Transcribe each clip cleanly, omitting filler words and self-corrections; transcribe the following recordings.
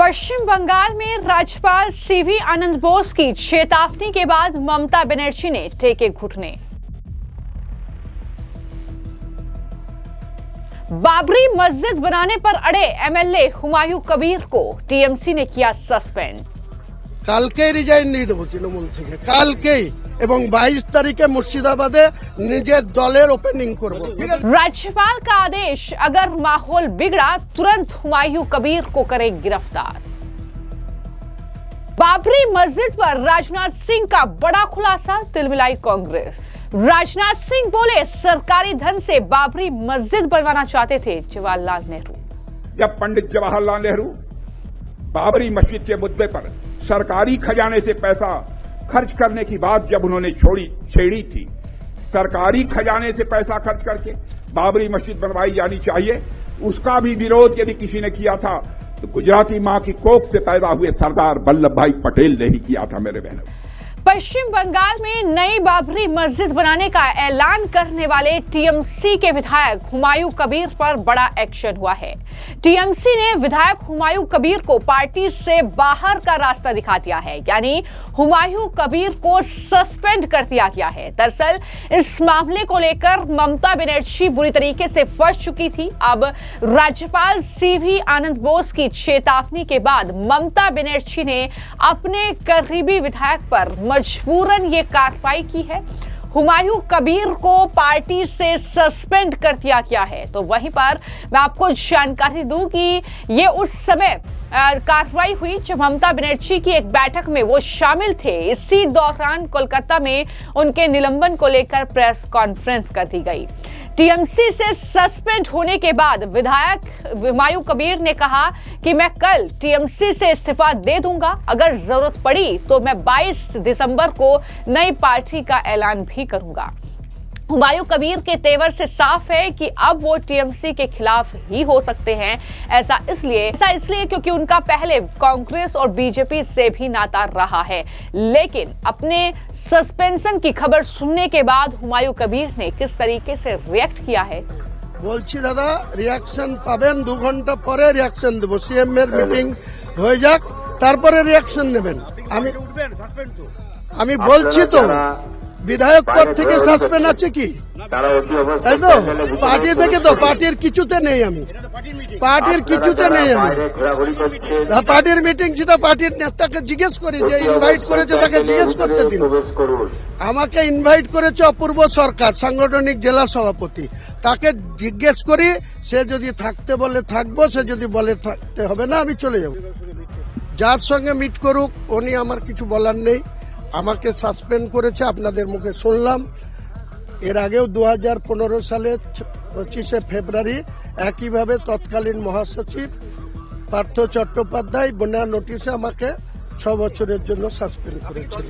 पश्चिम बंगाल में राज्यपाल सीवी आनंद बोस की चेतावनी के बाद ममता बनर्जी ने टेके घुटने। बाबरी मस्जिद बनाने पर अड़े एमएलए हुमायूं कबीर को टीएमसी ने किया सस्पेंड। কালকেই রিজাইন দিয়ে দেবো তৃণমূল থেকে, কালকেই, এবং 22 তারিখে মুর্শিদাবাদে নিজের দলের ওপেনিং করব। राज्यपाल का आदेश, अगर माहौल बिगड़ा तुरंत हुमायूं कबीर को करें गिरफ्तार। बाबरी मस्जिद पर राजनाथ सिंह का बड़ा खुलासा, तिलमिलाई कांग्रेस। राजनाथ सिंह बोले सरकारी धन से बाबरी मस्जिद बनवाना चाहते थे जवाहरलाल नेहरू। जब पंडित जवाहरलाल नेहरू बाबरी मस्जिद के मुद्दे पर सरकारी खजाने से पैसा खर्च करने की बात जब उन्होंने छेड़ी थी, सरकारी खजाने से पैसा खर्च करके बाबरी मस्जिद बनवाई जानी चाहिए, उसका भी विरोध यदि किसी ने किया था तो गुजराती मां की कोख से पैदा हुए सरदार वल्लभ भाई पटेल ने ही किया था। मेरे बहनों, पश्चिम बंगाल में नई बाबरी मस्जिद बनाने का ऐलान करने वाले टीएमसी के विधायक हुमायूं कबीर पर बड़ा एक्शन हुआ है। टीएमसी ने विधायक हुमायूं कबीर को पार्टी से बाहर का रास्ता दिखा दिया है, यानी हुमायूं कबीर को सस्पेंड कर दिया गया है। दरअसल इस मामले को लेकर ममता बनर्जी बुरी तरीके से फंस चुकी थी। अब राज्यपाल सीवी आनंद बोस की चेतावनी के बाद ममता बनर्जी ने अपने करीबी विधायक पर मजबूरन ये कार्रवाई की है। हुमायूं कबीर को पार्टी से सस्पेंड कर दिया गया है। तो वहीं पर मैं आपको जानकारी दूं कि ये उस समय कार्रवाई हुई जब ममता बनर्जी की एक बैठक में वो शामिल थे। इसी दौरान कोलकाता में उनके निलंबन को लेकर प्रेस कॉन्फ्रेंस कर दी गई। टीएमसी से सस्पेंड होने के बाद विधायक हुमायूं कबीर ने कहा कि मैं कल टीएमसी से इस्तीफा दे दूंगा, अगर जरूरत पड़ी तो मैं 22 दिसंबर को नई पार्टी का ऐलान भी करूंगा। हुमायूं कबीर के तेवर से साफ है कि अब वो टीएमसी के खिलाफ ही हो सकते हैं। ऐसा इसलिए क्योंकि उनका पहले कांग्रेस और बीजेपी से भी नाता रहा है। लेकिन अपने सस्पेंशन की खबर सुनने के बाद हुमायूं कबीर ने किस तरीके से रिएक्ट किया है। বলছি দাদা, রিয়াকশন পাবেন 2 ঘন্টা পরে রিয়াকশন দেব। সিএম এর মিটিং হয়ে যাক, তারপরে রিয়াকশন নেবেন। আমি বলছি তো বিধায়ক পদ থেকে সাসপেন্ড আছে কি, তাই তো? পার্টি থেকে তো, পার্টির কিছুতে নেই আমি, পার্টির কিছুতে নেই আমি। পার্টির মিটিং সেটা পার্টির নেতাকে জিজ্ঞেস করি, যে ইনভাইট করেছে তাকে জিজ্ঞেস করতে দিন। আমাকে ইনভাইট করেছে অপূর্ব সরকার, সাংগঠনিক জেলা সভাপতি, তাকে জিজ্ঞেস করি। সে যদি থাকতে বলে থাকবো, সে যদি বলে থাকতে হবে না আমি চলে যাব। যার সঙ্গে মিট করুক, উনি আমার কিছু বলার নেই। আমাকে সাসপেন্ড করেছে, আপনাদের মুখে শুনলাম। এর আগেও 2015 সালে 25শে ফেব্রুয়ারি একইভাবে তৎকালীন মহাসচিব পার্থ চট্টোপাধ্যায় বিনা নোটিশে আমাকে 6 বছরের জন্য সাসপেন্ড করেছে।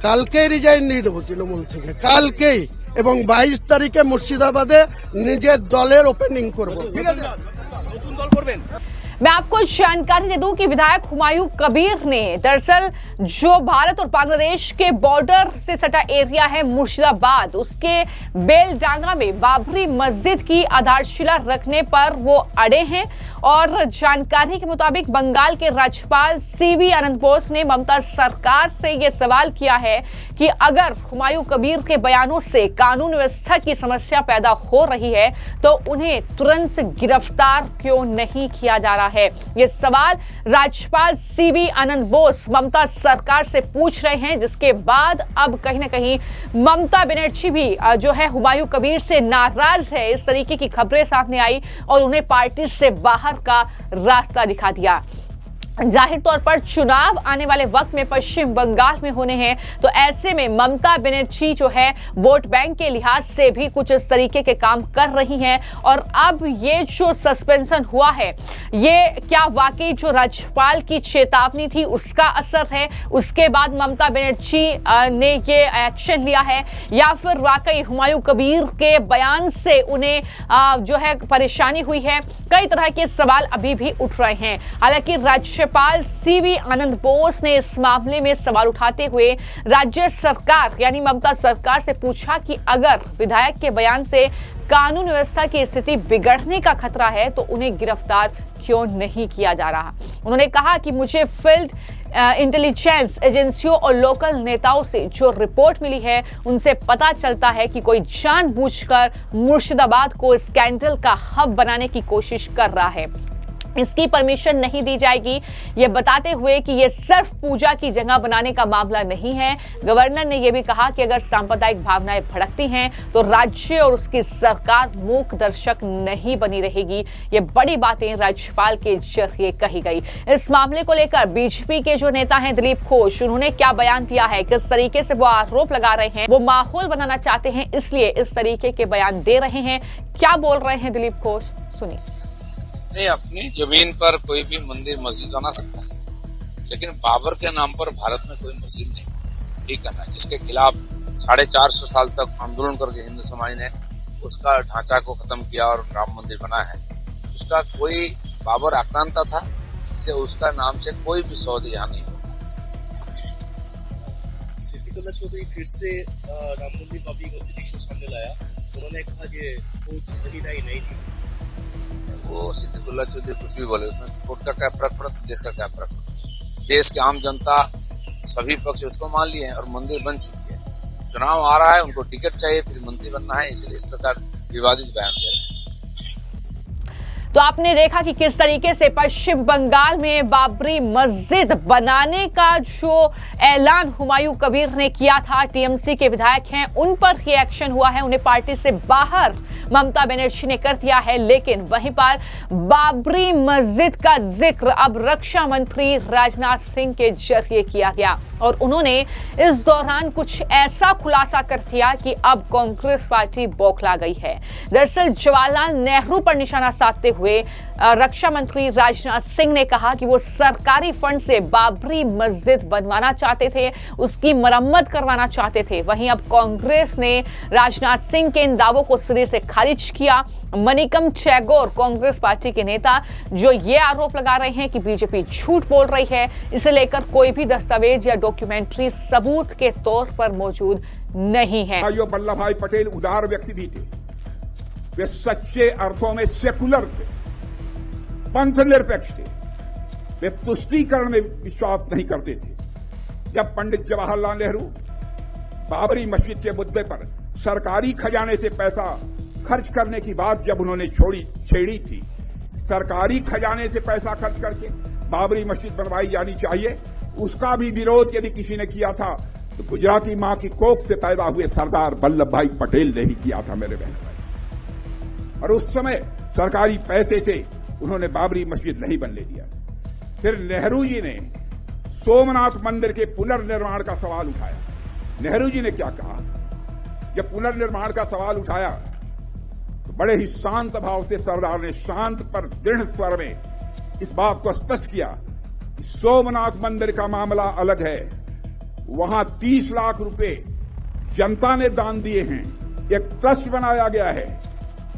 কালকেই রিজাইন দিয়ে দেবো তৃণমূল থেকে, কালকেই, এবং 22 তারিখে মুর্শিদাবাদে নিজের দলের ওপেনিং করব। ঠিক আছে, নতুন দল করবেন। मैं आपको जानकारी दे दूं कि विधायक हुमायूं कबीर ने दरअसल जो भारत और बांग्लादेश के बॉर्डर से सटा एरिया है मुर्शिदाबाद, उसके बेलडांगा में बाबरी मस्जिद की आधारशिला रखने पर वो अड़े हैं। और जानकारी के मुताबिक बंगाल के राज्यपाल सीवी आनंद बोस ने ममता सरकार से ये सवाल किया है कि अगर हुमायूं कबीर के बयानों से कानून व्यवस्था की समस्या पैदा हो रही है तो उन्हें तुरंत गिरफ्तार क्यों नहीं किया जा रहा है। ये सवाल राज्यपाल सीवी आनंद बोस ममता सरकार से पूछ रहे हैं, जिसके बाद अब कहीं ना कहीं ममता बनर्जी भी जो है हुमायूं कबीर से नाराज है। इस तरीके की खबरें सामने आई और उन्हें पार्टी से बाहर का रास्ता दिखा दिया। जाहिर तौर पर चुनाव आने वाले वक्त में पश्चिम बंगाल में होने हैं, तो ऐसे में ममता बनर्जी जो है वोट बैंक के लिहाज से भी कुछ इस तरीके के काम कर रही हैं। और अब ये जो सस्पेंशन हुआ है, ये क्या वाकई जो राज्यपाल की चेतावनी थी उसका असर है, उसके बाद ममता बनर्जी ने ये एक्शन लिया है, या फिर वाकई हुमायूं कबीर के बयान से उन्हें जो है परेशानी हुई है। कई तरह के सवाल अभी भी उठ रहे हैं। हालांकि राज्यपाल सीवी आनंद बोस ने इस मामले में सवाल उठाते हुए राज्य सरकार यानी ममता सरकार से पूछा कि अगर विधायक के बयान से कानून व्यवस्था की स्थिति बिगड़ने का खतरा है तो उन्हें गिरफ्तार क्यों नहीं किया जा रहा। उन्होंने कहा कि मुझे फील्ड इंटेलिजेंस एजेंसियों और लोकल नेताओं से जो रिपोर्ट मिली है उनसे पता चलता है कि कोई जानबूझकर मुर्शिदाबाद को स्कैंडल का हब बनाने की कोशिश कर रहा है। इसकी परमिशन नहीं दी जाएगी, ये बताते हुए कि ये सिर्फ पूजा की जगह बनाने का मामला नहीं है। गवर्नर ने यह भी कहा कि अगर सांप्रदायिक भावनाएं भड़कती हैं तो राज्य और उसकी सरकार मूक दर्शक नहीं बनी रहेगी। ये बड़ी बातें राज्यपाल के जरिए कही गई। इस मामले को लेकर बीजेपी के जो नेता हैं दिलीप घोष, उन्होंने क्या बयान दिया है, किस तरीके से वो आरोप लगा रहे हैं, वो माहौल बनाना चाहते हैं इसलिए इस तरीके के बयान दे रहे हैं। क्या बोल रहे हैं दिलीप घोष, सुनिए। नहीं, अपनी जमीन पर कोई भी मंदिर मस्जिद बना सकता है, लेकिन बाबर के नाम पर भारत में कोई मस्जिद नहीं। ठीक है ना, जिसके खिलाफ 450 साल तक आंदोलन करके हिंदू समाज ने उसका ढांचा को खत्म किया और राम मंदिर बना है, उसका कोई बाबर आक्रांता था, इससे उसका नाम से कोई भी सौद यहाँ नहीं होगा। सिद्दीकुल्लाह चौधरी फिर से राम मंदिर बाबरी मस्जिद इशू सामने लाया। उन्होंने कहा कि वो सही राय नहीं थी। वो सिद्दीकुल्लाह चौधरी कुछ भी बोले, उसमें कोर्ट का क्या फर्क पड़ा, देश का क्या फर्क पड़ा। देश की आम जनता सभी पक्ष उसको मान लिए हैं और मंदिर बन चुकी है। चुनाव आ रहा है, उनको टिकट चाहिए, फिर मंत्री बनना है, इसलिए इस प्रकार विवादित बयान दे रहे हैं। तो आपने देखा कि किस तरीके से पश्चिम बंगाल में बाबरी मस्जिद बनाने का जो ऐलान हुमायूं कबीर ने किया था, टीएमसी के विधायक हैं उन पर ही एक्शन हुआ है, उन्हें पार्टी से बाहर ममता बनर्जी ने कर दिया है। लेकिन वहीं पर बाबरी मस्जिद का जिक्र अब रक्षा मंत्री राजनाथ सिंह के जरिए किया गया और उन्होंने इस दौरान कुछ ऐसा खुलासा कर दिया कि अब कांग्रेस पार्टी बौखला गई है। दरअसल जवाहरलाल नेहरू पर निशाना साधते हुए रक्षा मंत्री राजनाथ सिंह ने कहा कि वो सरकारी फंड से बाबरी मस्जिद बनवाना चाहते थे, उसकी मरम्मत करवाना चाहते थे। वहीं अब कांग्रेस ने राजनाथ सिंह के इन दावों को सिरे से खारिज किया। मणिकम टैगोर, कांग्रेस पार्टी के नेता, जो ये आरोप लगा रहे हैं कि बीजेपी झूठ बोल रही है, इसे लेकर कोई भी दस्तावेज या डॉक्यूमेंट्री सबूत के तौर पर मौजूद नहीं है। वल्लभ भाई पटेल उदार व्यक्ति भी थे, वे सच्चे अर्थों में सेकुलर थे, पंथ निरपेक्ष थे, वे तुष्टीकरण में विश्वास नहीं करते थे। जब पंडित जवाहरलाल नेहरू बाबरी मस्जिद के मुद्दे पर सरकारी खजाने से पैसा खर्च करने की बात जब उन्होंने छेड़ी थी, सरकारी खजाने से पैसा खर्च करके बाबरी मस्जिद बनवाई जानी चाहिए, उसका भी विरोध यदि किसी ने किया था तो गुजराती मां की कोख से पैदा हुए सरदार वल्लभ भाई पटेल ने ही किया था मेरे बहन भाई। और उस समय सरकारी पैसे से उन्होंने बाबरी मस्जिद नहीं बनने दिया। फिर नेहरू जी ने सोमनाथ मंदिर के पुनर्निर्माण का सवाल उठाया। नेहरू जी ने क्या कहा, जब पुनर्निर्माण का सवाल उठाया तो बड़े ही शांत भाव से सरदार ने शांत पर दृढ़ स्वर में इस बात को स्पष्ट किया कि सोमनाथ मंदिर का मामला अलग है, वहां 30 लाख रुपए जनता ने दान दिए हैं, एक ट्रस्ट बनाया गया है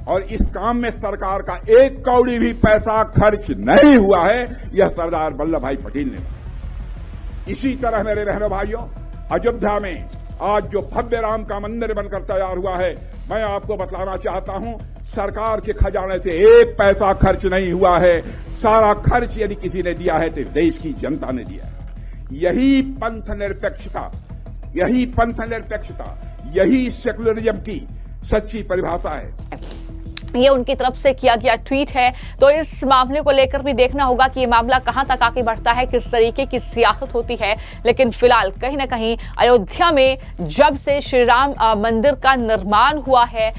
और इस काम में सरकार का एक कौड़ी भी पैसा खर्च नहीं हुआ है, यह सरदार वल्लभ भाई पटेल ने कहा। इसी तरह मेरे बहनों भाइयों, अयोध्या में आज जो भव्य राम का मंदिर बनकर तैयार हुआ है, मैं आपको बतलाना चाहता हूं, सरकार के खजाने से एक पैसा खर्च नहीं हुआ है। सारा खर्च यदि किसी ने दिया है तो देश की जनता ने दिया है। यही पंथ निरपेक्षता, यही सेकुलरिज्म की सच्ची परिभाषा है। ये उनकी तरफ से किया गया ट्वीट है। तो इस मामले को लेकर भी देखना होगा कि ये मामला कहां तक आगे बढ़ता है, किस तरीके की सियासत होती है। लेकिन फिलहाल कहीं ना कहीं अयोध्या में जब से श्री राम मंदिर का निर्माण हुआ है,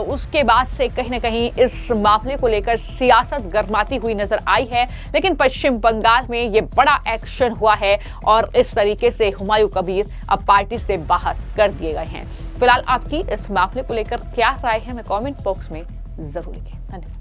उसके बाद से कहीं ना कहीं इस मामले को लेकर सियासत गर्माती हुई नजर आई है। लेकिन पश्चिम बंगाल में ये बड़ा एक्शन हुआ है और इस तरीके से हुमायूं कबीर अब पार्टी से बाहर कर दिए गए हैं। फिलहाल आपकी इस मामले को लेकर क्या राय है, मैं कमेंट बॉक्स में जरूर लिखें। धन्यवाद।